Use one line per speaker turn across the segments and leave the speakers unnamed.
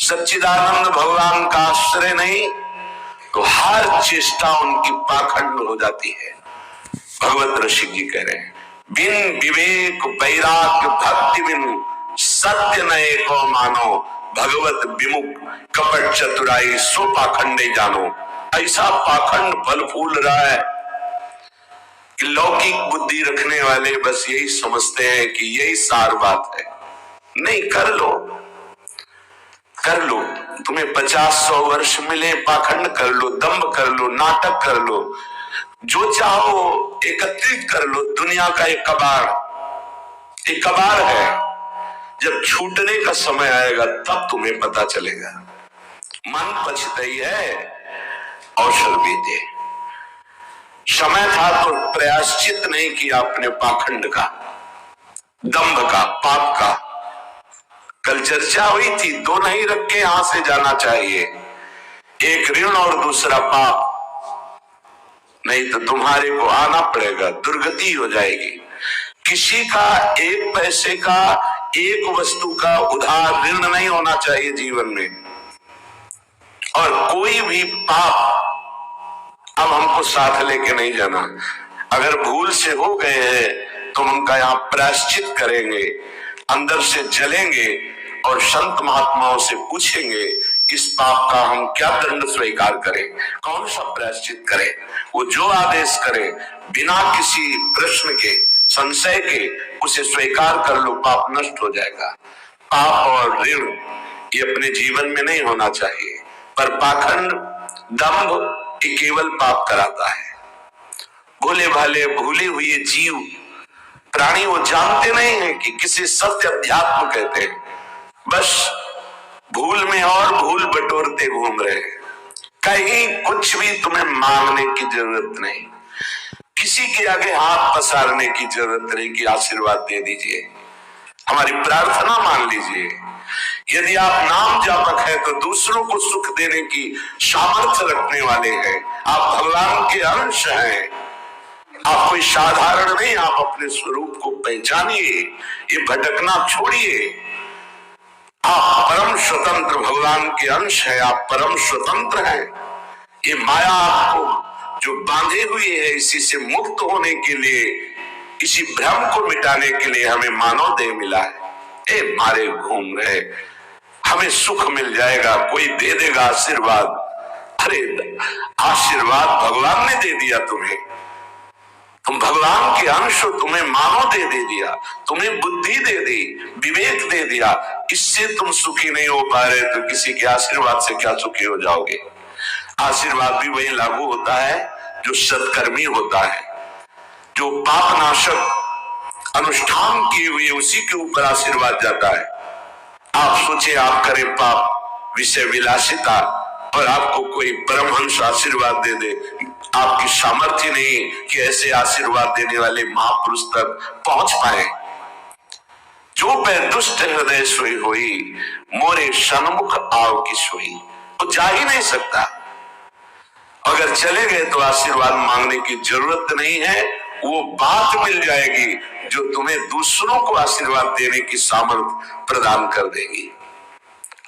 सच्चिदानंद भगवान का आश्रय नहीं तो हर चेष्टा उनकी पाखंड हो जाती है। भगवत ऋषि जी कह रहे हैं, बिन विवेक वैराग्य भक्ति बिन सत्य नए को मानो, भगवत विमुख कपट चतुराई सो पाखंडे जानो। ऐसा पाखंड फल फूल रहा है कि लौकिक बुद्धि रखने वाले बस यही समझते हैं कि यही सार बात है। नहीं, कर लो, कर लो, तुम्हें 50-100 वर्ष मिले, पाखंड कर लो, दंभ कर लो, नाटक कर लो, जो चाहो एकत्रित कर लो। दुनिया का एक कबाड़ है। जब छूटने का समय आएगा तब तुम्हें पता चलेगा। मन पछताई है, अवसर बीते। समय था तो प्रयाश्चित नहीं किया अपने पाखंड का, दंभ का, पाप का। कल चर्चा हुई थी, दो नहीं रख के यहां से जाना चाहिए, एक ऋण और दूसरा पाप, नहीं तो तुम्हारे को आना पड़ेगा, दुर्गति हो जाएगी। किसी का एक पैसे का, एक वस्तु का उधार ऋण नहीं होना चाहिए जीवन में। और कोई भी पाप अब हमको साथ लेके नहीं जाना। अगर भूल से हो गए हैं तो उनका यहाँ प्रायश्चित करेंगे, अंदर से जलेंगे और संत महात्माओं से पूछेंगे इस पाप का हम क्या दंड स्वीकार करें, कौन सा प्रायश्चित करें। वो जो आदेश करे बिना किसी प्रश्न के, संशय के, उसे स्वीकार कर लो, पाप नष्ट हो जाएगा। पाप और ऋण ये अपने जीवन में नहीं होना चाहिए, पर पाखंड, दंभ ये केवल पाप कराता है। भोले भाले भूले हुए जीव प्राणी वो जानते नहीं है कि किसे सत्य अध्यात्म कहते हैं, बस भूल में और भूल बटोरते घूम रहे हैं। कहीं कुछ भी तुम्हें मांगने की जरूरत नहीं, किसी के आगे हाथ पसारने की जरूरत नहीं कि आशीर्वाद दे दीजिए, हमारी प्रार्थना मान लीजिए। यदि आप नाम जापक है तो दूसरों को सुख देने की सामर्थ्य रखने वाले हैं, आप भगवान के अंश हैं। आप कोई साधारण नहीं, आप अपने स्वरूप को पहचानिए, ये भटकना छोड़िए। आप परम स्वतंत्र भगवान के अंश है, आप परम स्वतंत्र हैं। ये माया आपको जो बांधे हुई है, इसी से मुक्त होने के लिए, इसी भ्रम को मिटाने के लिए हमें मानव देह मिला है। ए मारे घूम रहे, हमें सुख मिल जाएगा, कोई दे देगा आशीर्वाद। अरे आशीर्वाद भगवान ने दे दिया तुम्हें, तुम भगवान के अंश हो, तुम्हें मानव दे दिया, तुम्हें बुद्धि दे दी, विवेक दे दिया। इससे तुम सुखी नहीं हो पा रहे तो किसी के आशीर्वाद से क्या सुखी हो जाओगे। आशीर्वाद भी वही लागू होता है जो सत्कर्मी होता है, जो पाप नाशक अनुष्ठान किए हुए उसी के ऊपर आशीर्वाद जाता है। आप सोचे आप करें पाप, विषय विलासिता, और आपको कोई परमहंस आशीर्वाद दे दे, आपकी सामर्थ्य नहीं कि ऐसे आशीर्वाद देने वाले महापुरुष तक पहुंच पाए। जो पे दुष्ट हृदय सोई हुई, मोरे सन्मुख आओ की सोई, वो जा ही नहीं सकता। अगर चले गए तो आशीर्वाद मांगने की जरूरत नहीं है, वो बात मिल जाएगी जो तुम्हें दूसरों को आशीर्वाद देने की सामर्थ्य प्रदान कर देगी।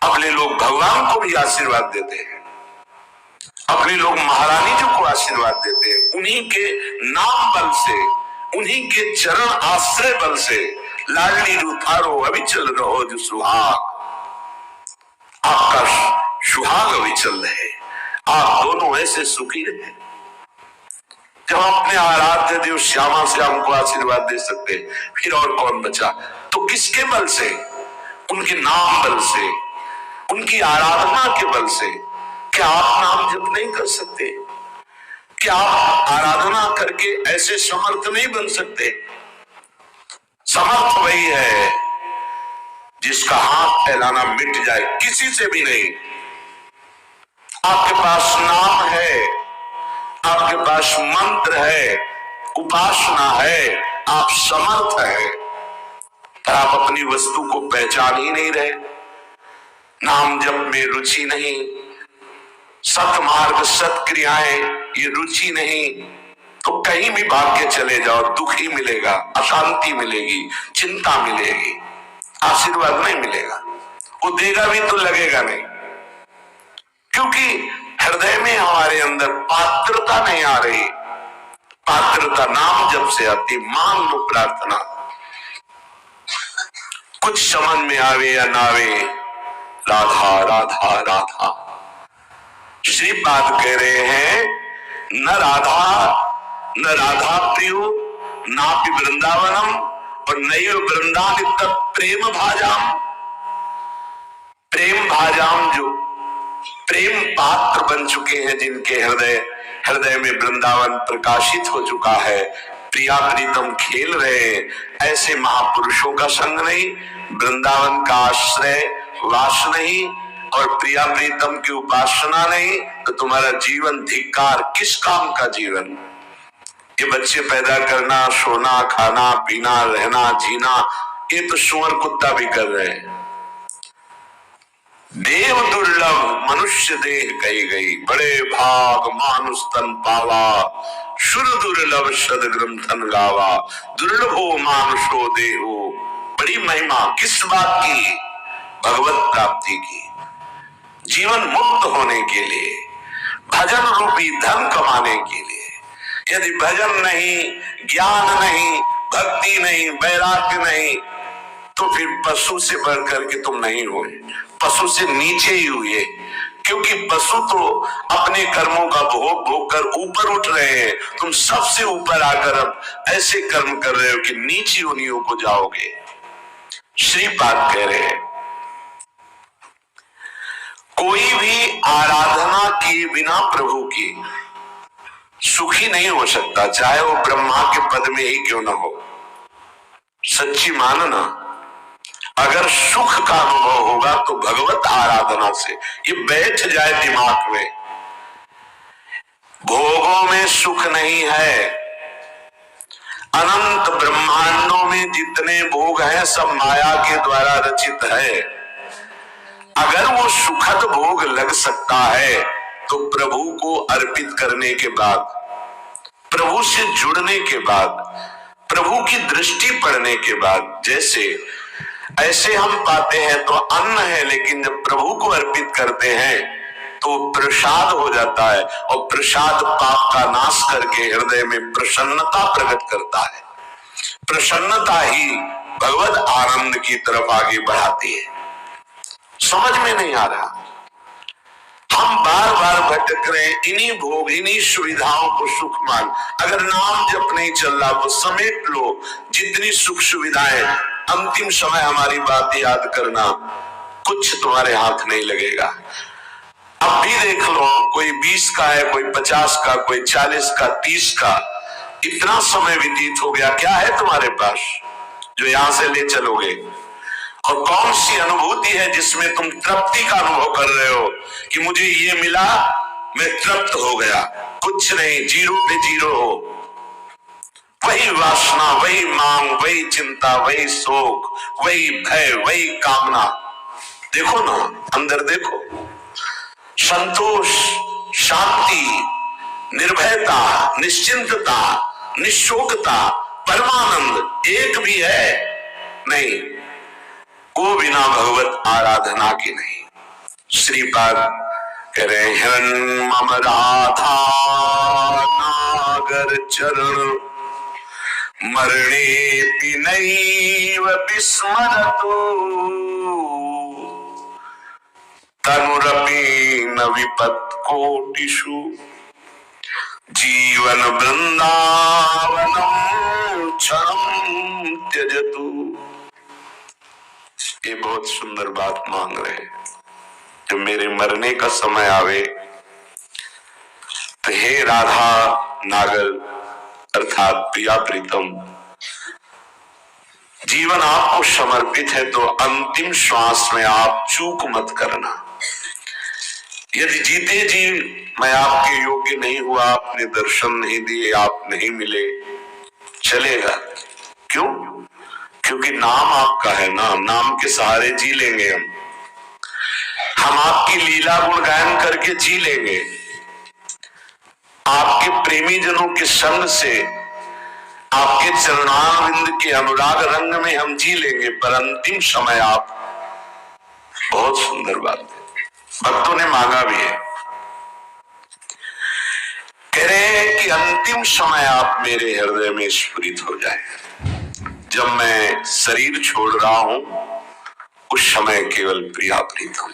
अपने लोग भगवान को भी आशीर्वाद देते हैं, अपने लोग महारानी जी को आशीर्वाद देते हैं, उन्हीं के नाम बल से, उन्हीं के चरण आश्रय बल से। लाडली रूथारो अविचल रहो जो सुहाग, आपका सुहाग अविचल रहे, आप दोनों ऐसे सुखी रहे। जब अपने आराध्य देव श्यामा से हमको आशीर्वाद दे सकते, फिर और कौन बचा। तो किसके बल से? उनके नाम बल से, उनकी आराधना के बल से। क्या आप नाम जप नहीं कर सकते? क्या आप आराधना करके ऐसे समर्थ नहीं बन सकते? समर्थ वही है जिसका हाथ फैलाना मिट जाए, किसी से भी नहीं। आपके पास नाम है, आपके पास मंत्र है, उपासना है, आप समर्थ है, पर आप अपनी वस्तु को पहचान ही नहीं रहे। नाम जप में रुचि नहीं, सत्मार्ग सत्क्रियाएं ये रुचि नहीं, तो कहीं भी भाग के चले जाओ, दुख ही मिलेगा, अशांति मिलेगी, चिंता मिलेगी, आशीर्वाद नहीं मिलेगा। वो देगा भी तो लगेगा नहीं, क्योंकि हृदय में हमारे अंदर पात्रता नहीं आ रही। पात्रता नाम जब से आती, मान लो प्रार्थना, कुछ समझ में आवे या ना आवे, राधा राधा राधा। श्रीपाद कह रहे हैं न राधा प्रियो नापि वृंदावनम और नैव वृंदावन प्रेम भाजाम। प्रेम भाजाम जो प्रेम पात्र बन चुके हैं, जिनके हृदय में वृंदावन प्रकाशित हो चुका है, प्रिया प्रीतम खेल रहे, ऐसे महापुरुषों का संग नहीं, वृंदावन का आश्रय वास नहीं और प्रिया प्रीतम की उपासना नहीं, तो तुम्हारा जीवन धिक्कार, किस काम का जीवन। ये बच्चे पैदा करना, सोना, खाना, पीना, रहना, जीना, ये तो सुअर कुत्ता भी कर रहे हैं। देव दुर्लभ मनुष्य देह कही गई, बड़े भाग मानुष तन पावा, सुर दुर्लभ सद ग्रंथन गावा, दुर्लभो मानुषो देहो। बड़ी महिमा किस बात की? भगवत प्राप्ति की, जीवन मुक्त होने के लिए, भजन रूपी धन कमाने के लिए। यदि भजन नहीं, ज्ञान नहीं, भक्ति नहीं, वैराग्य नहीं, तो फिर पशु से बढ़ करके तुम नहीं हुए, पशु से नीचे ही हुए, क्योंकि पशु तो अपने कर्मों का भोग कर ऊपर उठ रहे हैं, तुम सबसे ऊपर आकर अब ऐसे कर्म कर रहे हो कि नीची योनियों को जाओगे। श्रीपाद कह रहे हैं कोई भी आराधना किए बिना प्रभु की सुखी नहीं हो सकता, चाहे वो ब्रह्मा के पद में ही क्यों ना हो। सच्ची मानना, अगर सुख का अनुभव होगा तो भगवत आराधना से। ये बैठ जाए दिमाग में, भोगों में सुख नहीं है। अनंत ब्रह्मांडों में जितने भोग हैं सब माया के द्वारा रचित है। अगर वो सुखद भोग लग सकता है तो प्रभु को अर्पित करने के बाद, प्रभु से जुड़ने के बाद, प्रभु की दृष्टि पड़ने के बाद, जैसे ऐसे हम पाते हैं तो अन्न है, लेकिन जब प्रभु को अर्पित करते हैं तो प्रसाद हो जाता है, और प्रसाद पाप का नाश करके हृदय में प्रसन्नता प्रकट करता है। प्रसन्नता ही भगवत आनंद की तरफ आगे बढ़ाती है। समझ में नहीं आ रहा, हम बार बार भटक रहे हैं इन्हीं भोग, इन्हीं सुविधाओं को सुख मान। अगर नाम जप नहीं चल रहा तो समेट लो जितनी सुख सुविधाएं, अंतिम समय हमारी बात याद करना, कुछ तुम्हारे हाथ नहीं लगेगा। अब भी देख लो, कोई 20 का है, कोई 50 का, कोई 40 का, 30 का, इतना समय व्यतीत हो गया, क्या है तुम्हारे पास जो यहां से ले चलोगे? और कौन सी अनुभूति है जिसमें तुम तृप्ति का अनुभव कर रहे हो कि मुझे ये मिला, मैं तृप्त हो गया? कुछ नहीं, जीरो पे जीरो हो। वही वासना, वही मांग, वही चिंता, वही शोक, वही भय, वही कामना। देखो ना, अंदर देखो, संतोष, शांति, निर्भयता, निश्चिंतता, निशोकता, परमानंद एक भी है नहीं, को बिना भगवत आराधना के नहीं। श्रीपाद कह रहे हैं मम राधा नागर चरण मरणे नैव विस्मरतु तनुरपि न विपत् कोटिषु जीवन वृंदावनम क्षणं त्यजतु। ये बहुत सुंदर बात मांग रहे हैं, जो मेरे मरने का समय आवे तो हे राधा नागर अर्थात प्रिया प्रीतम, जीवन आपको समर्पित है तो अंतिम श्वास में आप चूक मत करना। यदि जीते जी मैं आपके योग्य नहीं हुआ, आपने दर्शन नहीं दिए, आप नहीं मिले, चलेगा। क्यों? क्योंकि नाम आपका है ना, नाम के सहारे जी लेंगे हम आपकी लीला गुण गायन करके जी लेंगे, आपके प्रेमी जनों के संग से, आपके चरणारविंद के अनुराग रंग में हम जी लेंगे। पर अंतिम समय आप बहुत सुंदर बात है, भक्तों ने मांगा भी है। कह रहे हैं कि अंतिम समय आप मेरे हृदय में स्फुरित हो जाए। जब मैं शरीर छोड़ रहा हूं उस समय केवल प्रिया प्रीत हूं।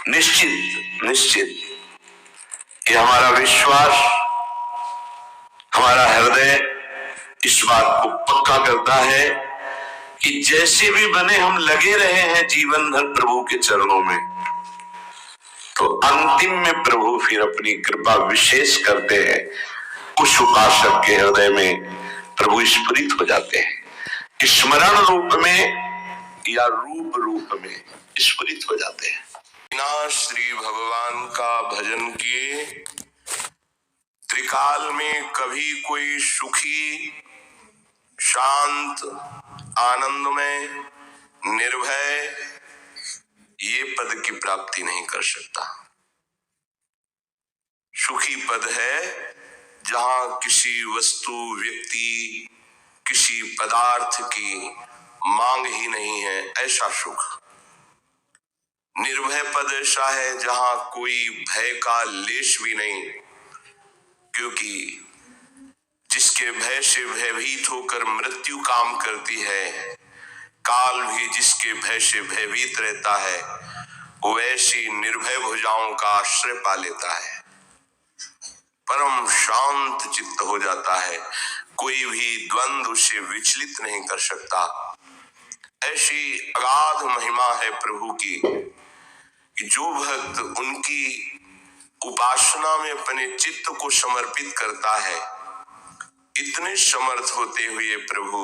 निश्चित निश्चित कि हमारा विश्वास, हमारा हृदय इस बात को पक्का करता है कि जैसे भी बने हम लगे रहे हैं जीवन भर प्रभु के चरणों में, तो अंतिम में प्रभु फिर अपनी कृपा विशेष करते हैं। उस उपासक के हृदय में प्रभु स्फुरित हो जाते हैं, स्मरण रूप में या रूप रूप में स्फुरित हो जाते हैं। बिना श्री भगवान का भजन किए त्रिकाल में कभी कोई सुखी, शांत, आनंदमय, निर्भय ये पद की प्राप्ति नहीं कर सकता। सुखी पद है जहां किसी वस्तु, व्यक्ति, किसी पदार्थ की मांग ही नहीं है, ऐसा सुख। निर्भय पद ऐसा है जहां कोई भय का लेश भी नहीं, क्योंकि जिसके भय से भयभीत होकर मृत्यु काम करती है, काल भी जिसके भय से भयभीत रहता है, वो ऐसी निर्भय भुजाओं का आश्रय पा लेता है, परम शांत चित्त हो जाता है, कोई भी द्वंद्व उसे विचलित नहीं कर सकता। ऐसी अगाध महिमा है प्रभु की कि जो भक्त उनकी उपासना में अपने चित्त को समर्पित करता है, इतने समर्थ होते हुए प्रभु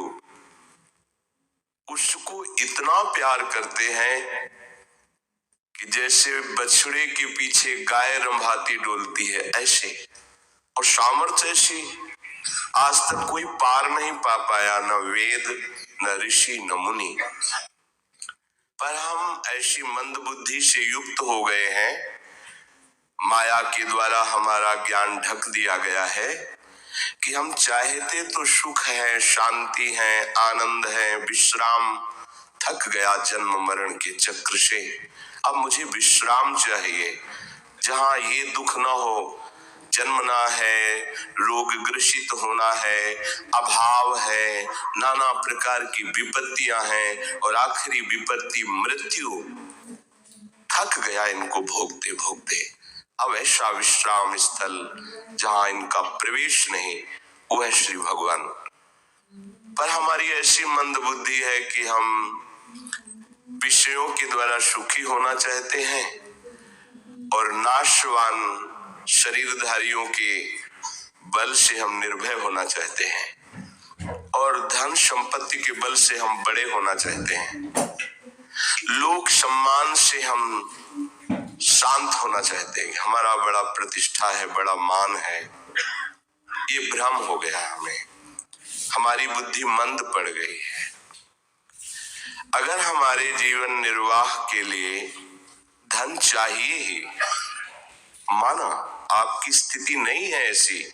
उसको इतना प्यार करते हैं कि जैसे बछड़े के पीछे गाय रंभाती डोलती है, ऐसे। और सामर्थ्य ऐसी आज तक कोई पार नहीं पा पाया, न वेद, न ऋषि, न मुनि। पर हम ऐसी मंद बुद्धि से युक्त हो गए हैं, माया के द्वारा हमारा ज्ञान ढक दिया गया है कि हम चाहते तो सुख है, शांति है, आनंद है, विश्राम, थक गया जन्म मरण के चक्र से, अब मुझे विश्राम चाहिए जहां ये दुख ना हो, जन्मना है, रोग ग्रसित होना है, अभाव है, नाना प्रकार की विपत्तियां हैं, और आखिरी विपत्ति मृत्यु। थक गया इनको भोगते भोगते, अब ऐसा विश्राम स्थल जहां इनका प्रवेश नहीं, वो है श्री भगवान। पर हमारी ऐसी मंद बुद्धि है कि हम विषयों के द्वारा सुखी होना चाहते हैं और नाशवान शरीरधारियों के बल से हम निर्भय होना चाहते हैं, और धन संपत्ति के बल से हम बड़े होना चाहते हैं, लोक सम्मान से हम शांत होना चाहते हैं, हमारा बड़ा प्रतिष्ठा है, बड़ा मान है। ये भ्रम हो गया हमें, हमारी बुद्धि मंद पड़ गई है। अगर हमारे जीवन निर्वाह के लिए धन चाहिए ही, माना आपकी स्थिति नहीं है ऐसी,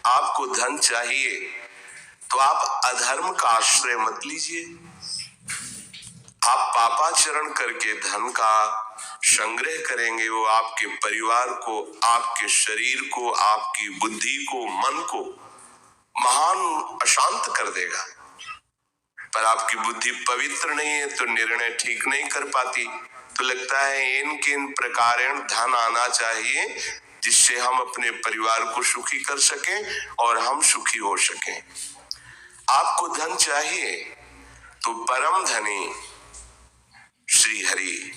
आपको धन चाहिए, तो आप अधर्म का आश्रय मत लीजिए। आप पापाचरण करके धन का संग्रह करेंगे, वो आपके परिवार को, आपके शरीर को, आपकी बुद्धि को, मन को महान अशांत कर देगा। पर आपकी बुद्धि पवित्र नहीं है तो निर्णय ठीक नहीं कर पाती, तो लगता है इन किन प्रकारेण धन आना चाहिए जिससे हम अपने परिवार को सुखी कर सकें और हम सुखी हो सकें। आपको धन चाहिए तो परम धनी श्री हरि,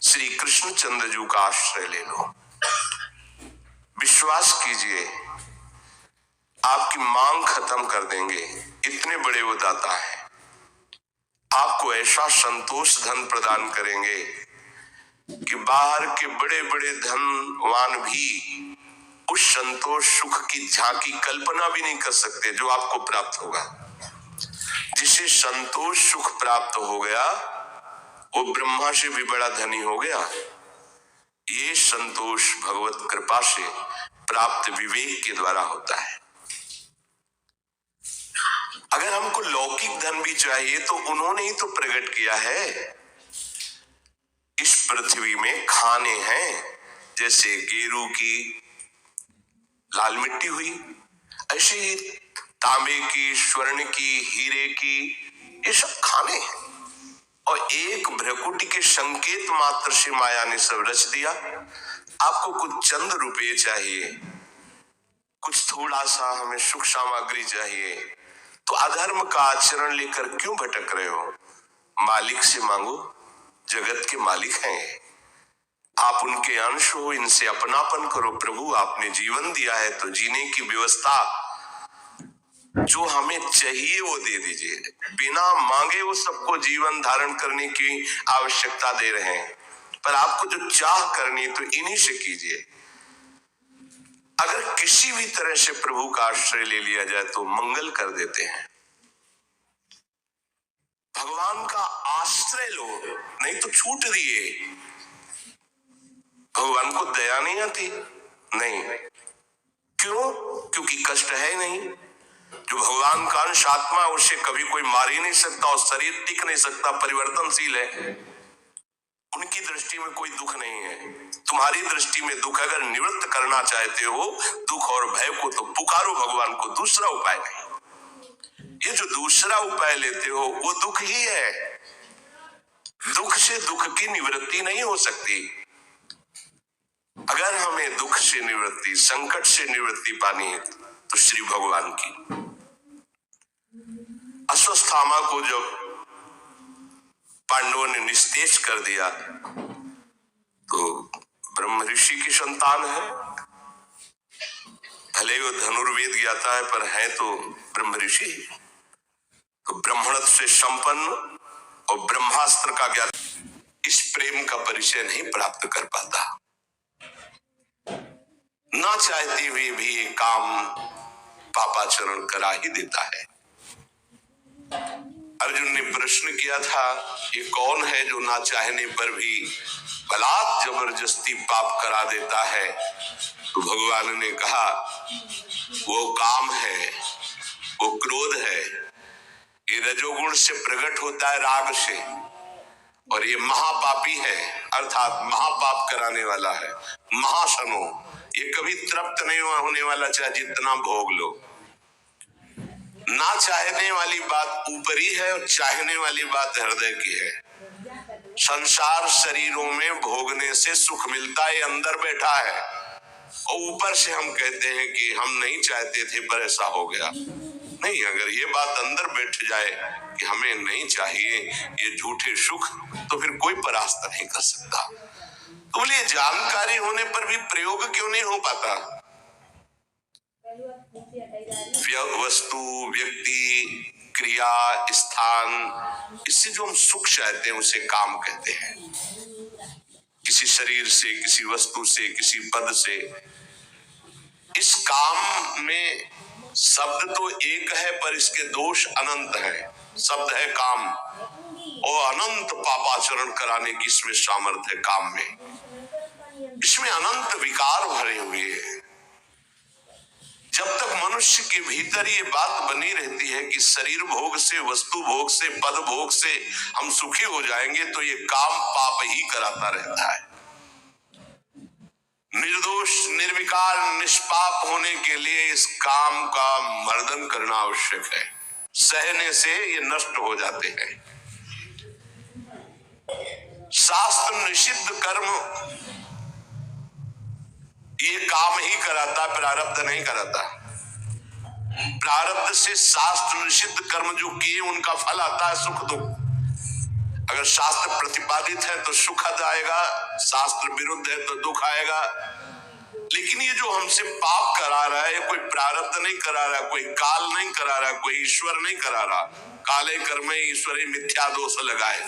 श्री कृष्णचंद्र जी का आश्रय ले लो। विश्वास कीजिए, आपकी मांग खत्म कर देंगे, इतने बड़े वो दाता है। आपको ऐसा संतोष धन प्रदान करेंगे कि बाहर के बड़े बड़े धनवान भी उस संतोष सुख की झांकी कल्पना भी नहीं कर सकते जो आपको प्राप्त होगा। जिसे संतोष सुख प्राप्त हो गया वो ब्रह्मा से भी बड़ा धनी हो गया। ये संतोष भगवत कृपा से प्राप्त विवेक के द्वारा होता है। अगर हमको लौकिक धन भी चाहिए तो उन्होंने ही तो प्रकट किया है। इस पृथ्वी में खाने हैं, जैसे गेरू की लाल मिट्टी हुई, ऐसे ही तांबे की, स्वर्ण की, हीरे की, ये सब खाने हैं। और एक भ्रकुटी के संकेत मात्र से माया ने सब रच दिया। आपको कुछ चंद रुपए चाहिए, कुछ थोड़ा सा हमें सुख सामग्री चाहिए, तो अधर्म का आचरण लेकर क्यों भटक रहे हो? मालिक से मांगो, जगत के मालिक हैं आप, उनके अंश हो, इनसे अपनापन करो। प्रभु आपने जीवन दिया है तो जीने की व्यवस्था जो हमें चाहिए वो दे दीजिए। बिना मांगे वो सबको जीवन धारण करने की आवश्यकता दे रहे हैं, पर आपको जो चाह करनी तो इन्हीं से कीजिए। अगर किसी भी तरह से प्रभु का आश्रय ले लिया जाए तो मंगल कर देते हैं। भगवान का आश्रय लो, नहीं तो छूट दिए। भगवान को दया नहीं आती? नहीं। क्यों? क्योंकि कष्ट है नहीं। जो भगवान का अंश आत्मा है उसे कभी कोई मार ही नहीं सकता, और शरीर टिक नहीं सकता, परिवर्तनशील है। उनकी दृष्टि में कोई दुख नहीं है। तुम्हारी दृष्टि में दुख, अगर निवृत्त करना चाहते हो दुख और भय को, तो पुकारो भगवान को, दूसरा उपाय नहीं। ये जो दूसरा उपाय लेते हो वो दुख ही है। दुख से दुख की निवृत्ति नहीं हो सकती। अगर हमें दुख से निवृत्ति, संकट से निवृत्ति पानी है तो श्री भगवान की। अश्वत्थामा को जब पांडवों ने निस्तेज कर दिया तो ब्रह्म ऋषि की संतान है, भले वो धनुर्वेद ज्ञाता है पर है तो ब्रह्म ऋषि। तो ब्राह्मणत्व से संपन्न और ब्रह्मास्त्र का ज्ञाता इस प्रेम का परिचय नहीं प्राप्त कर पाता। ना चाहते हुए भी काम पापाचरण करा ही देता है। अर्जुन ने प्रश्न किया था, ये कौन है जो ना चाहने पर भी बलात् जबरदस्ती पाप करा देता है? तो भगवान ने कहा, वो काम है, वो क्रोध है। ये रजोगुण से प्रकट होता है, राग से, और ये महापापी है, अर्थात महापाप कराने वाला है, महाशनो। ये कभी तृप्त नहीं होने वाला, चाहे जितना भोग लो। ना चाहने वाली बात ऊपरी है और चाहने वाली बात हृदय की है। संसार शरीरों में भोगने से सुख मिलता है, अंदर बैठा है, और ऊपर से हम कहते हैं कि हम नहीं चाहते थे पर ऐसा हो गया। नहीं, अगर ये बात अंदर बैठ जाए कि हमें नहीं चाहिए ये झूठे सुख, तो फिर कोई परास्त नहीं कर सकता। तो बोलिए, जानकारी होने पर भी प्रयोग क्यों नहीं हो पाता? वस्तु, व्यक्ति, क्रिया, स्थान, इससे जो हम सुख चाहते हैं उसे काम कहते हैं। किसी शरीर से, किसी वस्तु से, किसी पद से। इस काम में शब्द तो एक है पर इसके दोष अनंत है। शब्द है काम, और अनंत पापाचरण कराने की इसमें सामर्थ्य है। काम में इसमें अनंत विकार भरे हुए हैं। जब तक मनुष्य के भीतर ये बात बनी रहती है कि शरीर भोग से, वस्तु भोग से, पद भोग से हम सुखी हो जाएंगे, तो ये काम पाप ही कराता रहता है। निर्दोष, निर्विकार, निष्पाप होने के लिए इस काम का मर्दन करना आवश्यक है। सहने से ये नष्ट हो जाते हैं। शास्त्र निषिद्ध कर्म ये काम ही कराता, प्रारब्ध नहीं कराता। प्रारब्ध से शास्त्र निषिद्ध कर्म जो किए उनका फल आता है सुख दुख। अगर शास्त्र प्रतिपादित है तो सुखद आएगा, शास्त्र विरुद्ध है तो दुख आएगा। लेकिन ये जो हमसे पाप करा रहा है, ये कोई प्रारब्ध नहीं करा रहा, कोई काल नहीं करा रहा, कोई ईश्वर नहीं करा रहा। काले कर्मे ईश्वरी मिथ्या दोष लगाए,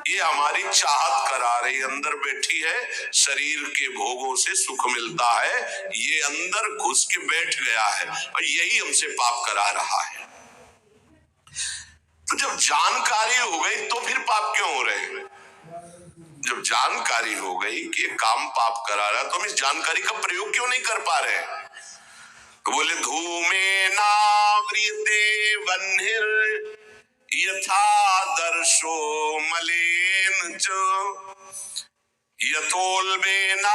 ये हमारी चाहत करा रही। अंदर बैठी है, शरीर के भोगों से सुख मिलता है, ये अंदर घुस के बैठ गया है और यही हमसे पाप करा रहा है। तो जब जानकारी हो गई तो फिर पाप क्यों हो रहे हैं? जब जानकारी हो गई कि काम पाप करा रहा, तो हम इस जानकारी का प्रयोग क्यों नहीं कर पा रहे? तो बोले, धूमे नाव्रियते वह्निर यथा दर्शो मलेन च यतोल्बेनावृतो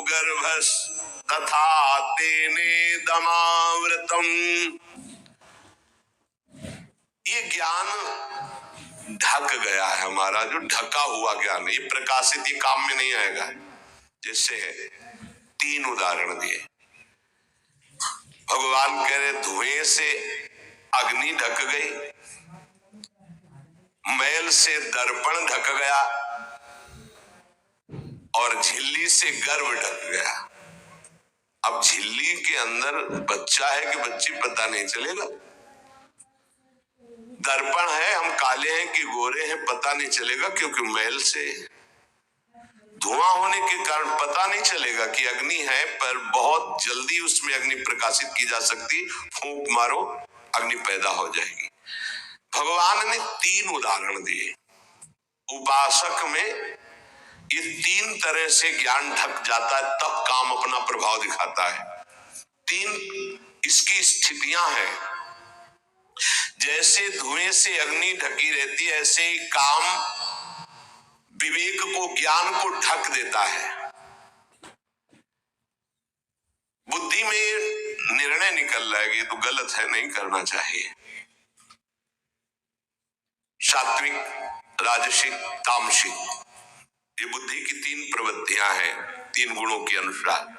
गर्भस् तथा तेने दमावृतम। ये ज्ञान ढक गया है हमारा, जो ढका हुआ ज्ञान है, ये प्रकाशित, ये काम में नहीं आएगा। जैसे तीन उदाहरण दिए। भगवान कह रहे धुएं से अग्नि ढक गई, मैल से दर्पण ढक गया और झिल्ली से गर्भ ढक गया। अब झिल्ली के अंदर बच्चा है कि बच्ची पता नहीं चलेगा। दर्पण है, हम काले हैं कि गोरे हैं पता नहीं चलेगा, क्योंकि मैल से धुआं होने के कारण पता नहीं चलेगा कि अग्नि है, पर बहुत जल्दी उसमें अग्नि प्रकाशित की जा सकती, फूंक मारो अग्नि पैदा हो जाएगी। भगवान ने तीन उदाहरण दिए। उपासक में ये तीन तरह से ज्ञान ढक जाता है, तब काम अपना प्रभाव दिखाता है। तीन इसकी स्थितियां हैं। जैसे धुएं से अग्नि ढकी रहती है, ऐसे ही काम विवेक को, ज्ञान को ढक देता है। बुद्धि में निर्णय निकल रहा है कि तो गलत है, नहीं करना चाहिए। सात्विक, राजसिक, तामसिक, ये बुद्धि की तीन प्रवृत्तियां हैं, तीन गुणों के अनुसार।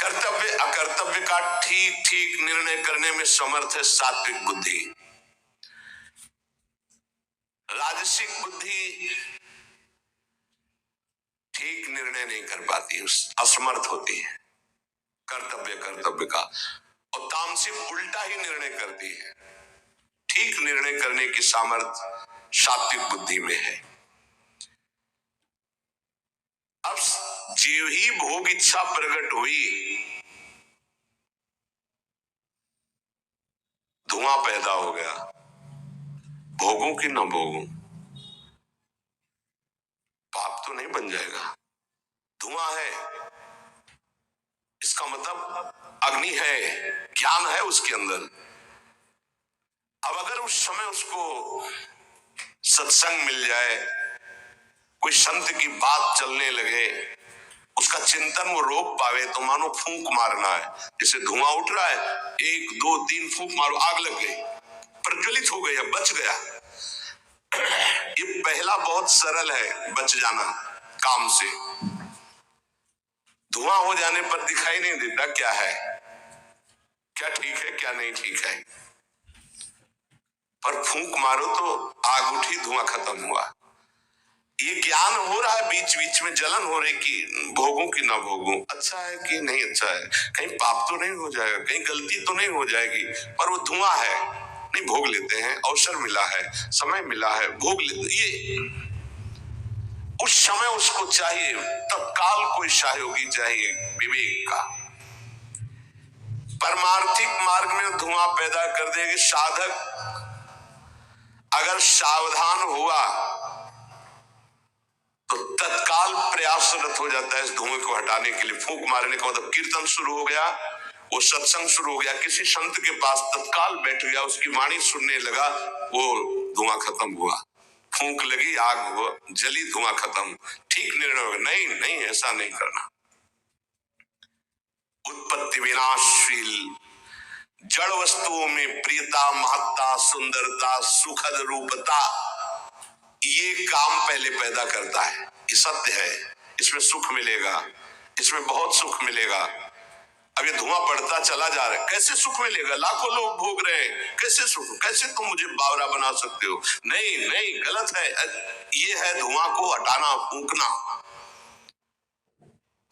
कर्तव्य अकर्तव्य का ठीक ठीक निर्णय करने में समर्थ है सात्विक बुद्धि। राजसिक बुद्धि ठीक निर्णय नहीं कर पाती, असमर्थ होती है कर्तव्य का। और तामसिक उल्टा ही निर्णय करती है। ठीक निर्णय करने की सामर्थ्य सात्विक बुद्धि में है। अब जीव ही भोग इच्छा प्रकट हुई, धुआं पैदा हो गया, भोगों की न भोगों, पाप तो नहीं बन जाएगा। धुआं है, इसका मतलब अग्नि है, ज्ञान है उसके अंदर। अब अगर उस समय उसको सत्संग मिल जाए, कोई संत की बात चलने लगे, उसका चिंतन वो रोक पावे, तो मानो फूंक मारना है। जैसे धुआं उठ रहा है, 1 2 3 फूंक मारो, आग लग गई, प्रज्वलित हो गया, बच गया। ये पहला बहुत सरल है, बच जाना काम से। धुआं हो जाने पर दिखाई नहीं देता क्या है, क्या ठीक है क्या नहीं ठीक है, पर फूंक मारो तो आग उठी, धुआं खत्म हुआ। ये ज्ञान हो रहा है, बीच बीच में जलन हो रही कि भोगों की ना भोगों, अच्छा है कि नहीं अच्छा है, कहीं पाप तो नहीं हो जाएगा, कहीं गलती तो नहीं हो जाएगी, पर वो धुआं है, नहीं भोग लेते हैं, अवसर मिला है, समय मिला है, भोग लेते। ये उस समय उसको चाहिए, तत्काल कोई सहयोगी चाहिए विवेक का। परमार्थिक मार्ग में धुआं पैदा कर देगी। साधक अगर सावधान हुआ तो तत्काल प्रयासरत हो जाता है इस धुएं को हटाने के लिए। फूंक मारने का मतलब कीर्तन शुरू हो गया, वो सत्संग शुरू हो गया, किसी संत के पास तत्काल बैठ गया, उसकी वाणी सुनने लगा, वो धुआं खत्म हुआ। फूंक लगी, आग जली, धुआं खत्म, ठीक निर्णय हो गया। नहीं नहीं, ऐसा नहीं करना। उत्पत्ति विनाशशील जड़ वस्तुओं में प्रियता, महत्ता, सुंदरता, सुखद रूपता, ये काम पहले पैदा करता है। ये सत्य है, इसमें सुख मिलेगा, इसमें बहुत सुख मिलेगा। अब ये धुआं बढ़ता चला जा रहा है, कैसे सुख मिलेगा, लाखों लोग भोग रहे हैं, कैसे सुख, कैसे तुम मुझे बावरा बना सकते हो, नहीं नहीं गलत है। ये है धुआं को हटाना, फूंकना।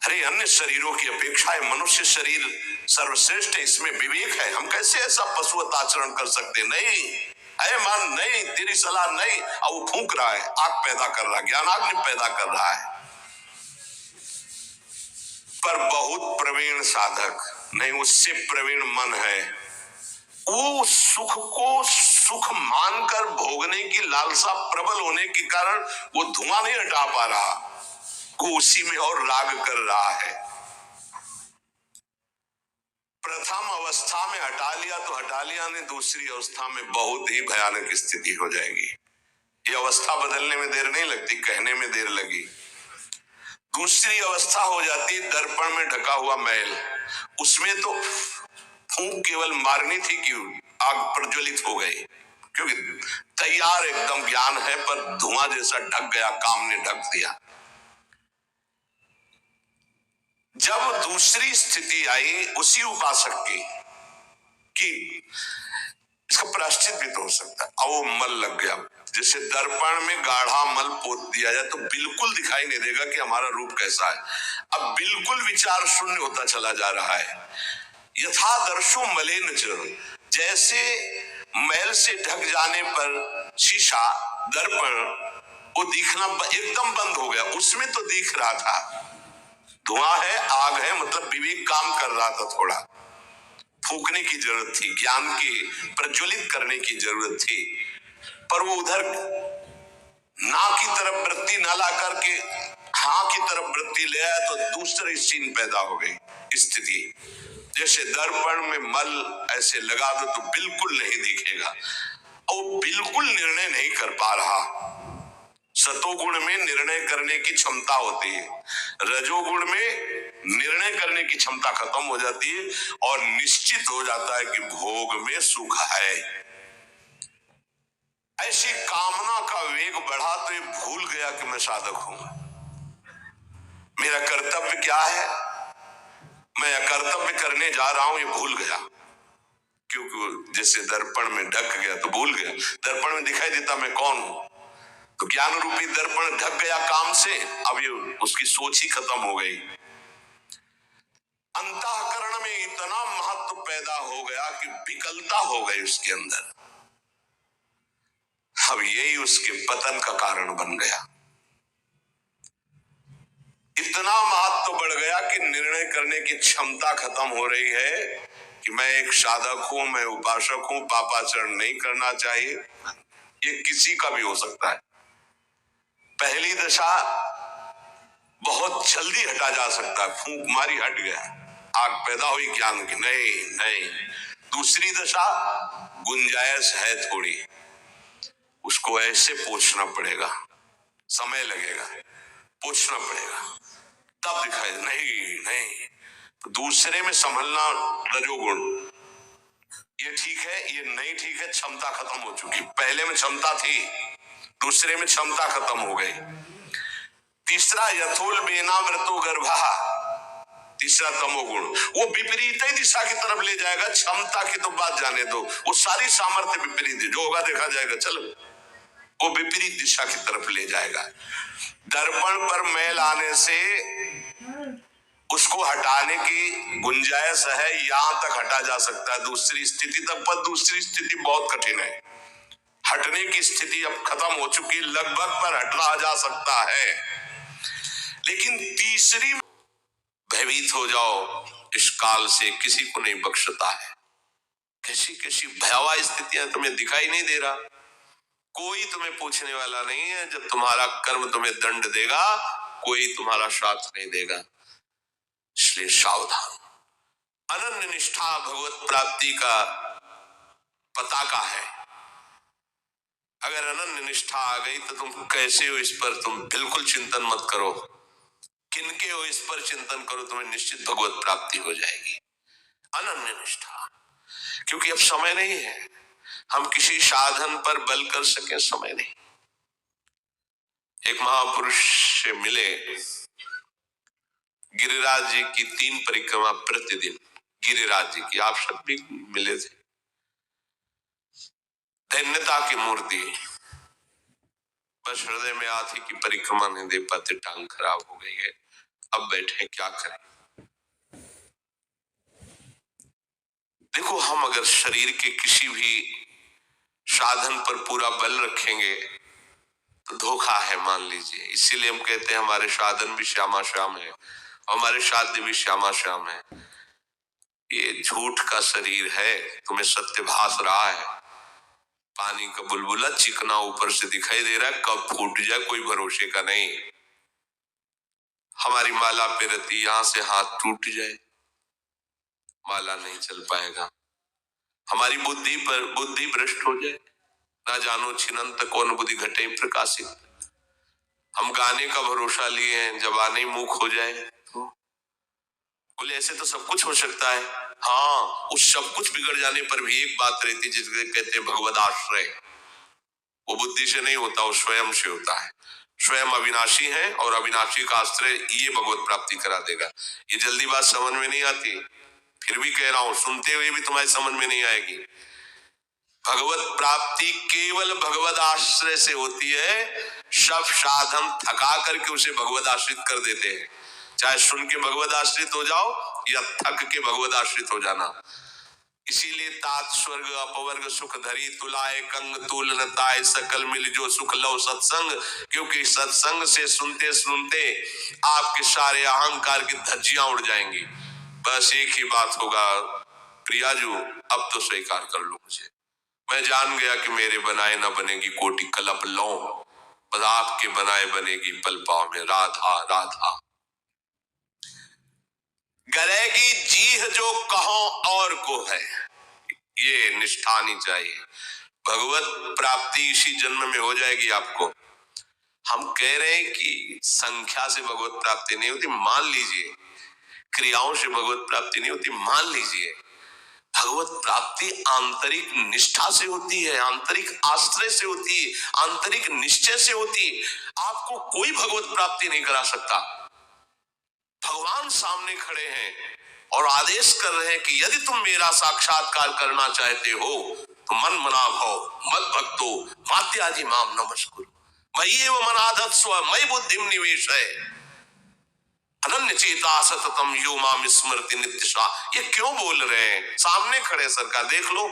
अरे अन्य शरीरों की अपेक्षा मनुष्य शरीर सर्वश्रेष्ठ है, इसमें विवेक है, हम कैसे ऐसा पशुवत आचरण कर सकते, नहीं है मन, नहीं तेरी सलाह नहीं। और वो फूंक रहा है, आग पैदा कर रहा है, ज्ञानाग्नि पैदा कर रहा है। पर बहुत प्रवीण साधक नहीं, उससे प्रवीण मन है, वो सुख को सुख मानकर भोगने की लालसा प्रबल होने के कारण वो धुआं नहीं हटा पा रहा, वो उसी में और राग कर रहा है। प्रथम अवस्था में हटा लिया तो हटा लिया, नहीं दूसरी अवस्था में बहुत ही भयानक स्थिति हो जाएगी। ये अवस्था बदलने में देर नहीं लगती, कहने में देर लगी। दूसरी अवस्था हो जाती दर्पण में ढका हुआ मैल। उसमें तो फूंक केवल मारनी थी कि आग प्रज्वलित हो गई, क्योंकि तैयार एकदम ज्ञान है, पर धुआं जैसा ढक गया, काम ने ढक दिया। जब दूसरी स्थिति आई उसी उपासक की कि इसका प्रायश्चित भी तो हो सकता है, अब वो मल लग गया। जैसे दर्पण में गाढ़ा मल पोत दिया जाए तो बिल्कुल दिखाई नहीं देगा कि हमारा रूप कैसा है। अब बिल्कुल विचार शून्य होता चला जा रहा है। यथा दर्शो मलेन च, जैसे मैल से ढक जाने पर शीशा दर्पण वो दिखना एकदम बंद हो गया। उसमें तो दिख रहा था, धुआं है, आग है, मतलब विवेक काम कर रहा था। थोड़ा फूकने की जरूरत थी, ज्ञान के प्रज्वलित करने की जरूरत थी, पर वो उधर ना की तरफ वृत्ति न ला करके हाँ की तरफ वृत्ति ले आया तो दूसरी सीन पैदा हो गई स्थिति। जैसे दर्पण में मल ऐसे लगा दो तो बिल्कुल नहीं दिखेगा, और बिल्कुल निर्णय नहीं कर पा रहा। सतोगुण में निर्णय करने की क्षमता होती है, रजोगुण में निर्णय करने की क्षमता खत्म हो जाती है और निश्चित हो जाता है कि भोग में सुख है। ऐसी कामना का वेग बढ़ा तो ये भूल गया कि मैं साधक हूं, मेरा कर्तव्य क्या है, मैं कर्तव्य करने जा रहा हूं, ये भूल गया। क्योंकि जैसे दर्पण में ढक गया तो भूल गया, दर्पण में दिखाई देता मैं कौन हूं, तो ज्ञान रूपी दर्पण ढक गया काम से, अब ये उसकी सोच ही खत्म हो गई। अंतःकरण में इतना महत्व पैदा हो गया कि विकलता हो गई उसके अंदर। अब यही उसके पतन का कारण बन गया। इतना महत्व बढ़ गया कि निर्णय करने की क्षमता खत्म हो रही है कि मैं एक साधक हूं, मैं उपासक हूं, पापाचरण नहीं करना चाहिए। ये किसी का भी हो सकता है। पहली दशा बहुत जल्दी हटा जा सकता है, फूंक मारी हट गया, आग पैदा हुई ज्ञान की, नहीं नहीं। दूसरी दशा गुंजाइश है थोड़ी, उसको ऐसे पोछना पड़ेगा, समय लगेगा, पोछना पड़ेगा, तब दिखाई नहीं नहीं। तो दूसरे में संभलना रजोगुण, ये ठीक है, ये नहीं ठीक है, क्षमता खत्म हो चुकी। पहले में क्षमता थी, दूसरे में क्षमता खत्म हो गई। तीसरा यथोल बेना व्रतो गर्भा, तीसरा तमोगुण, वो विपरीत दिशा की तरफ ले जाएगा। क्षमता की तो बात जाने दो, वो सारी सामर्थ्य विपरीत, जो होगा देखा जाएगा, चलो वो विपरीत दिशा की तरफ ले जाएगा। दर्पण पर मैल आने से उसको हटाने की गुंजाइश है, यहां तक हटा जा सकता है, दूसरी स्थिति तक, पर दूसरी स्थिति बहुत कठिन है। हटने की स्थिति अब खत्म हो चुकी, लगभग पर हटा जा सकता है, लेकिन तीसरी भयभीत हो जाओ इस काल से, किसी को नहीं बख्शता है। कैसी कैसी भयावह स्थितियां तुम्हें दिखाई नहीं दे रहा, कोई तुम्हें पूछने वाला नहीं है। जब तुम्हारा कर्म तुम्हें दंड देगा, कोई तुम्हारा साथ नहीं देगा, इसलिए सावधान। अनन्य निष्ठा भगवत प्राप्ति का पताका है। अगर अनन्य निष्ठा आ गई तो तुम कैसे हो इस पर तुम बिल्कुल चिंतन मत करो, किनके हो इस पर चिंतन करो, तुम्हें निश्चित भगवत प्राप्ति हो जाएगी। अनन्य निष्ठा, क्योंकि अब समय नहीं है हम किसी साधन पर बल कर सके, समय नहीं। एक महापुरुष से मिले, गिरिराज जी की 3 परिक्रमा प्रतिदिन, गिरिराज जी की, आप सब भी मिले थे। धन्यता की मूर्ति, बस हृदय में आती कि परिक्रमा नहीं दे पाते, टांग खराब हो गई है, अब बैठे क्या करें। देखो, हम अगर शरीर के किसी भी साधन पर पूरा बल रखेंगे तो धोखा है, मान लीजिए। इसीलिए हम कहते हैं हमारे साधन भी श्यामा श्याम है, हमारे साध्य भी श्यामा श्याम है। ये झूठ का शरीर है, तुम्हें सत्य भास रहा है। पानी का बुलबुला चिकना ऊपर से दिखाई दे रहा है, कब फूट जाए कोई भरोसे का नहीं। हमारी माला पे रती, यहां से हाथ टूट जाए, माला नहीं चल पाएगा। हमारी बुद्धि पर बुद्धि भ्रष्ट हो जाए, ना जानो छिनंत कौन बुद्धि घटे प्रकाशित। हम गाने का भरोसा लिए हैं, जब आने ही मूक हो जाए तो बोले ऐसे तो सब कुछ हो सकता है। हाँ, उस सब कुछ बिगड़ जाने पर भी एक बात रहती है जिसके कहते हैं भगवद आश्रय। वो बुद्धि से नहीं होता, वो स्वयं से होता है। स्वयं अविनाशी है और अविनाशी का आश्रय ये भगवत प्राप्ति करा देगा। ये जल्दी बात समझ में नहीं आती, फिर भी कह रहा हूं, सुनते हुए भी तुम्हारी समझ में नहीं आएगी। भगवत प्राप्ति केवल भगवत आश्रय से होती है। सब साधन थका करके उसे भगवत आश्रित कर देते हैं। चाहे सुन के भगवत आश्रित हो जाओ या थक के भगवत आश्रित हो जाना। इसीलिए तात स्वर्ग अपवर्ग सुख धरी तुलाए कंग तूल नताए सकल मिल जो सुख लो सत्संग। क्योंकि सत्संग से सुनते सुनते आपके सारे अहंकार की धज्जियां उड़ जाएंगी। बस एक ही बात होगा, प्रियाजू अब तो स्वीकार कर लो मुझे। मैं जान गया कि मेरे बनाए न बनेगी कोटि कलप लो, बस आपके बनाए बनेगी पल पाँव में राधा राधा। गरेगी जीह जो कहो और को है, ये निष्ठा नहीं चाहिए। भगवत प्राप्ति इसी जन्म में हो जाएगी आपको। हम कह रहे हैं कि संख्या से भगवत प्राप्ति नहीं होती, मान लीजिए। क्रियाओं से भगवत प्राप्ति नहीं होती, मान लीजिए। भगवत प्राप्ति आंतरिक निष्ठा से होती है, आंतरिक आश्रय से होती है, आंतरिक निश्चय से होती है। आपको कोई भगवत प्राप्ति नहीं करा सकता। भगवान सामने खड़े हैं और आदेश कर रहे हैं कि यदि तुम मेरा साक्षात्कार करना चाहते हो तो मन मना भव मत भक्तो मात्यादि माम नमस्कुरु मयि एव मनाधत् स्व मयि बुद्धिम निवेश है अनन्य चेता सततम यो माम स्मृति नित्यशा। ये क्यों बोल रहे हैं? सामने खड़े सरकार, देख लो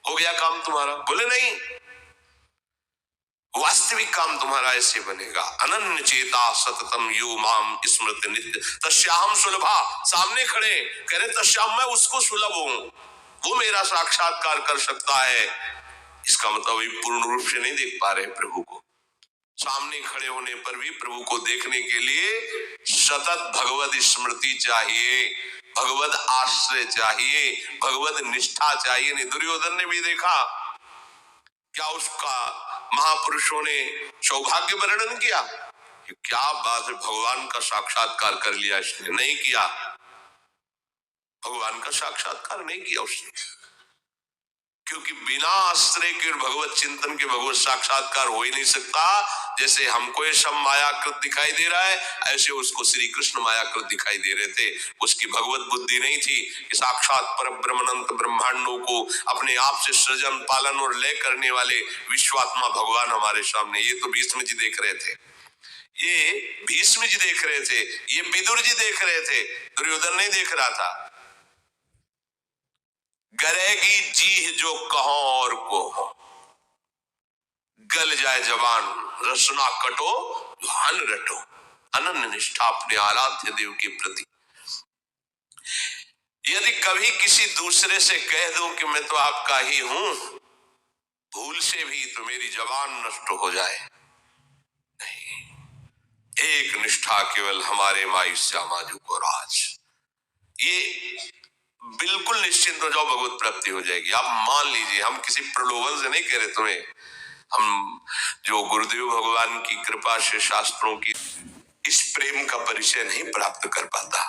हो गया काम तुम्हारा। बोले नहीं, वास्तविक काम तुम्हारा ऐसे बनेगा। अनन्य चेता सततम यो माम स्मृति नित्य तस्याहम सुलभा। सामने खड़े कह रहे तस्याम, मैं उसको सुलभ हूं, वो मेरा साक्षात्कार कर सकता है। इसका मतलब ये पूर्ण रूप से नहीं देख पा रहे प्रभु को। सामने खड़े होने पर भी प्रभु को देखने के लिए सतत भगवत स्मृति चाहिए, भगवत आश्रय चाहिए, भगवत निष्ठा चाहिए। नहीं, दुर्योधन ने भी देखा क्या उसका महापुरुषों ने सौभाग्य वर्णन किया? क्या बात है, भगवान का साक्षात्कार कर लिया इसने। नहीं किया, भगवान का साक्षात्कार नहीं किया उसने, क्योंकि बिना आश्रय के भगवत चिंतन के भगवत साक्षात्कार हो ही नहीं सकता। जैसे हमको ये सब मायाकृत दिखाई दे रहा है, ऐसे उसको श्री कृष्ण मायाकृत दिखाई दे रहे थे। उसकी भगवत बुद्धि नहीं थी कि साक्षात पर ब्रह्मानंद ब्रह्मांडों को अपने आप से सृजन पालन और लय करने वाले विश्वात्मा भगवान हमारे सामने। ये तो भीष्म जी देख रहे थे, ये भीष्म जी देख रहे थे, ये विदुर जी देख रहे थे, दुर्योधन नहीं देख रहा था। गरेगी जीह जो कहो और को, गल जाए जवान रसना कटो भान रटो। अनन्य निष्ठा अपने आराध्य देव के प्रति। यदि कभी किसी दूसरे से कह दो कि मैं तो आपका ही हूं, भूल से भी तो मेरी जवान नष्ट हो जाए। नहीं, एक निष्ठा केवल हमारे माई श्यामाजू को राज। ये बिल्कुल निश्चिंत हो जाओ, भगवत प्राप्ति हो जाएगी। आप मान लीजिए, हम किसी प्रलोभन से नहीं कह रहे तुम्हें। हम जो गुरुदेव भगवान की कृपा से शास्त्रों की इस प्रेम का परिचय नहीं प्राप्त कर पाता,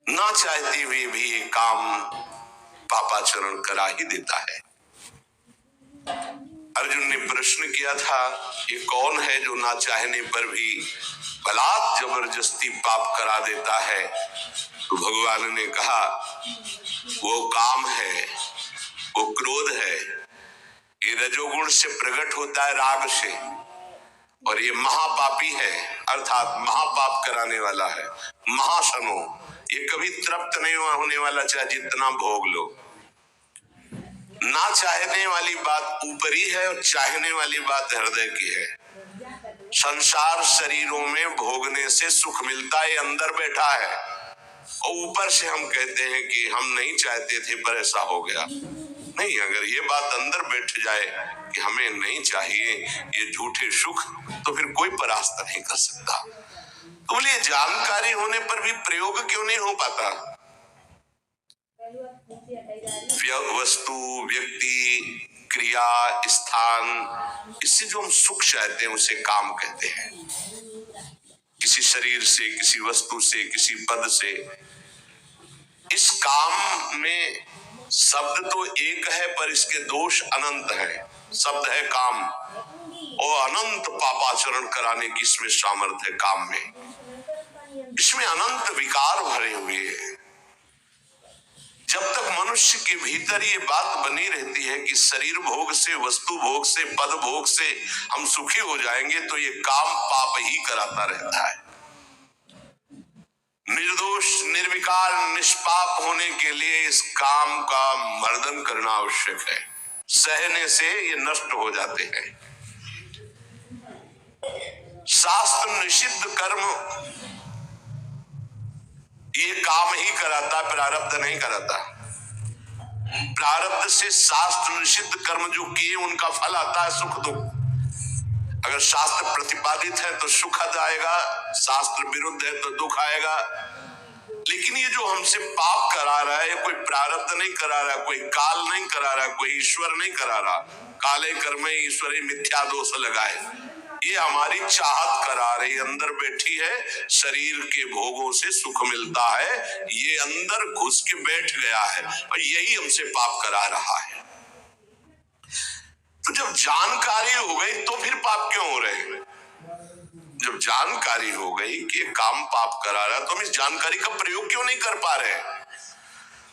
ना चाहते हुए भी ये काम पापाचरण करा ही देता है। अर्जुन ने प्रश्न किया था, ये कौन है जो ना चाहने पर भी बलात् जबरदस्ती पाप करा देता है? तो भगवान ने कहा, वो काम है, वो क्रोध है। ये रजोगुण से प्रकट होता है, राग से, और ये महापापी है, अर्थात महापाप कराने वाला है। महाशनो, ये कभी तृप्त नहीं होने वाला, चाहे जितना भोग लो। ना चाहने वाली बात ऊपरी है और चाहने वाली बात हृदय की है। संसार शरीरों में भोगने से सुख मिलता है, अंदर बैठा है, और ऊपर से हम कहते हैं कि हम नहीं चाहते थे पर ऐसा हो गया। नहीं, अगर ये बात अंदर बैठ जाए कि हमें नहीं चाहिए ये झूठे सुख, तो फिर कोई परास्त नहीं कर सकता। तो बोलिए, जानकारी होने पर भी प्रयोग क्यों नहीं हो पाता? वस्तु, व्यक्ति, क्रिया, स्थान, इससे जो हम सुख चाहते हैं उसे काम कहते हैं। किसी शरीर से, किसी वस्तु से, किसी पद से। इस काम में शब्द तो एक है पर इसके दोष अनंत है। शब्द है काम और अनंत पापाचरण कराने की इसमें सामर्थ्य है। काम में इसमें अनंत विकार भरे हुए हैं। जब तक मनुष्य के भीतर ये बात बनी रहती है कि शरीर भोग से, वस्तु भोग से, पद भोग से हम सुखी हो जाएंगे, तो ये काम पाप ही कराता रहता है। निर्दोष, निर्विकार, निष्पाप होने के लिए इस काम का मर्दन करना आवश्यक है। सहने से ये नष्ट हो जाते हैं। शास्त्र निषिद्ध कर्म ये काम ही कराता, प्रारब्ध नहीं कराता। प्रारब्ध से शास्त्र निषिद्ध कर्म जो किए उनका फल आता है सुख दुख। अगर शास्त्र प्रतिपादित है तो सुख आएगा, शास्त्र विरुद्ध है तो दुख आएगा। लेकिन ये जो हमसे पाप करा रहा है, कोई प्रारब्ध नहीं करा रहा, कोई काल नहीं करा रहा, कोई ईश्वर नहीं करा रहा। काले कर्मे ईश्वरे मिथ्या दोष लगाए, ये हमारी चाहत करा रही। अंदर बैठी है, शरीर के भोगों से सुख मिलता है, ये अंदर घुस के बैठ गया है और यही हमसे पाप करा रहा है। तो जब जानकारी हो गई तो फिर पाप क्यों हो रहे हैं? जब जानकारी हो गई कि काम पाप करा रहा है तो हम इस जानकारी का प्रयोग क्यों नहीं कर पा रहे?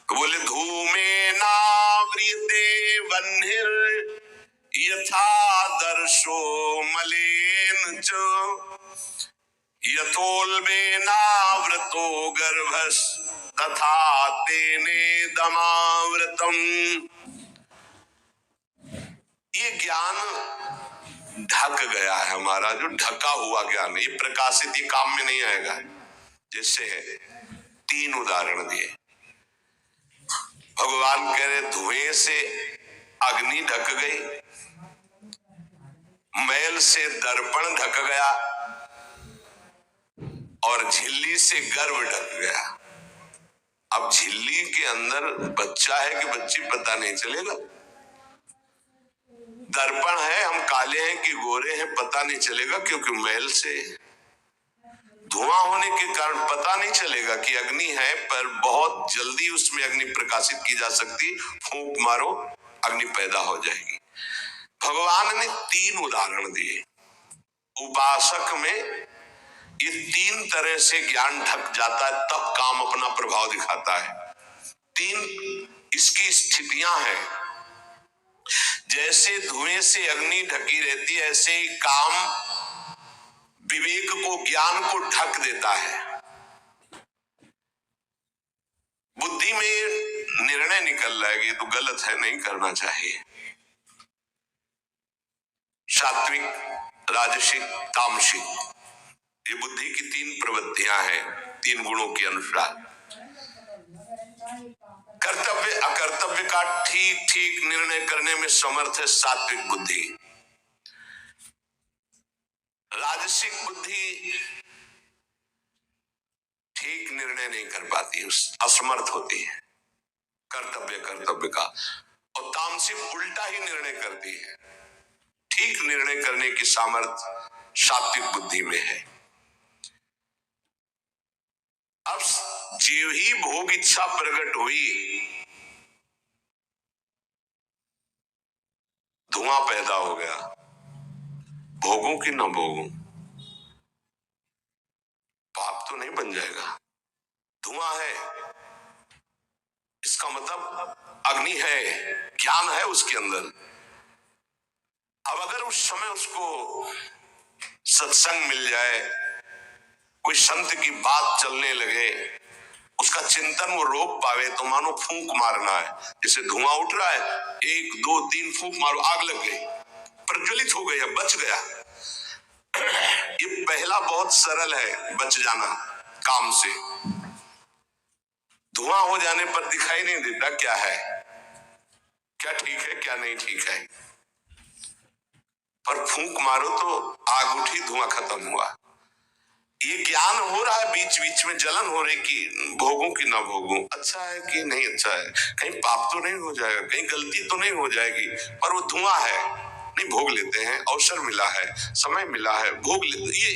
तो बोले धूमे नाव्रियते वह्निर यथा दर्शो मलेन च यथोल्बे नाव्रतो गर्भस तथा तेने दमाव्रतम। ये ज्ञान ढक गया है हमारा, जो ढका हुआ ज्ञान है, ये प्रकाशित, ये काम में नहीं आएगा। जैसे है, 3 उदाहरण दिए भगवान कह रहे धुएं से अग्नि ढक गई, मैल से दर्पण ढक गया और झिल्ली से गर्भ ढक गया। अब झिल्ली के अंदर बच्चा है कि बच्ची पता नहीं चलेगा। दर्पण है, हम काले हैं कि गोरे हैं पता नहीं चलेगा, क्योंकि मैल से धुआं होने के कारण पता नहीं चलेगा कि अग्नि है। पर बहुत जल्दी उसमें अग्नि प्रकाशित की जा सकती, फूंक मारो अग्नि पैदा हो जाएगी। भगवान ने 3 उदाहरण दिए। उपासक में ये 3 तरह से ज्ञान ढक जाता है, तब काम अपना प्रभाव दिखाता है। 3 इसकी स्थितियां हैं। जैसे धुएं से अग्नि ढकी रहती है, ऐसे ही काम विवेक को, ज्ञान को ढक देता है। बुद्धि में निर्णय निकल रहा है कि ये तो गलत है, नहीं करना चाहिए। सात्विक, राजसिक, तामसिक, ये बुद्धि की 3 प्रवृत्तियां हैं, 3 गुणों के अनुसार। कर्तव्य अकर्तव्य का ठीक ठीक निर्णय करने में समर्थ है सात्विक बुद्धि। राजसिक बुद्धि ठीक निर्णय नहीं कर पाती, असमर्थ होती है कर्तव्य का। और तामसिक उल्टा ही निर्णय करती है। ठीक निर्णय करने की सामर्थ्य सात्विक बुद्धि में है। अब जीव ही भोग इच्छा प्रकट हुई, धुआं पैदा हो गया, भोगों की न भोगों, पाप तो नहीं बन जाएगा। धुआं है, इसका मतलब अग्नि है, ज्ञान है उसके अंदर। अब अगर उस समय उसको सत्संग मिल जाए, कोई संत की बात चलने लगे, उसका चिंतन वो रोक पावे, तो मानो फूंक मारना है। जैसे धुआं उठ रहा है, 1 2 3 फूंक मारो, आग लग गई, प्रज्वलित हो गई, बच गया। ये पहला बहुत सरल है, बच जाना काम से। धुआं हो जाने पर दिखाई नहीं देता क्या है, क्या ठीक है क्या नहीं ठीक है, पर फूंक मारो तो आग उठी, धुआं खत्म हुआ। ये ज्ञान हो रहा है, बीच बीच में जलन हो रही कि भोगूं कि ना भोगूं, अच्छा है कि नहीं अच्छा है, कहीं पाप तो नहीं हो जाएगा, कहीं गलती तो नहीं हो जाएगी, पर वो धुआं है, नहीं भोग लेते हैं, अवसर मिला है, समय मिला है, भोग लेते। ये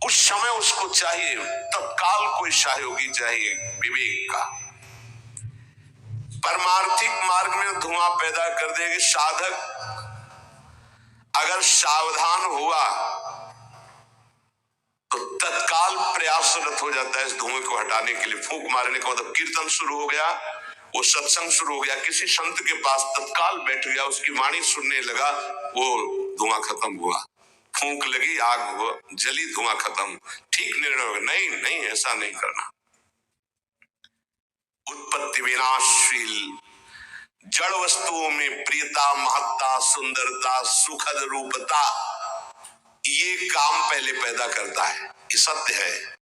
उस समय उसको चाहिए, तत्काल कोई सहयोगी चाहिए विवेक का। परमार्थिक मार्ग में धुआं पैदा कर देगी। साधक अगर सावधान हुआ तो तत्काल प्रयासरत हो जाता है इस धुएं को हटाने के लिए। फूंक मारने का मतलब कीर्तन शुरू हो गया, वो सत्संग शुरू हो गया, किसी संत के पास तत्काल बैठ गया, उसकी वाणी सुनने लगा, वो धुआं खत्म हुआ। फूंक लगी, आग हुआ, जली, धुआं खत्म। ठीक निर्णय होगा, नहीं नहीं ऐसा नहीं करना। उत्पत्ति विनाशशील जड़ वस्तुओं में प्रियता, महत्ता, सुंदरता, सुखद रूपता, ये काम पहले पैदा करता है, ये सत्य है।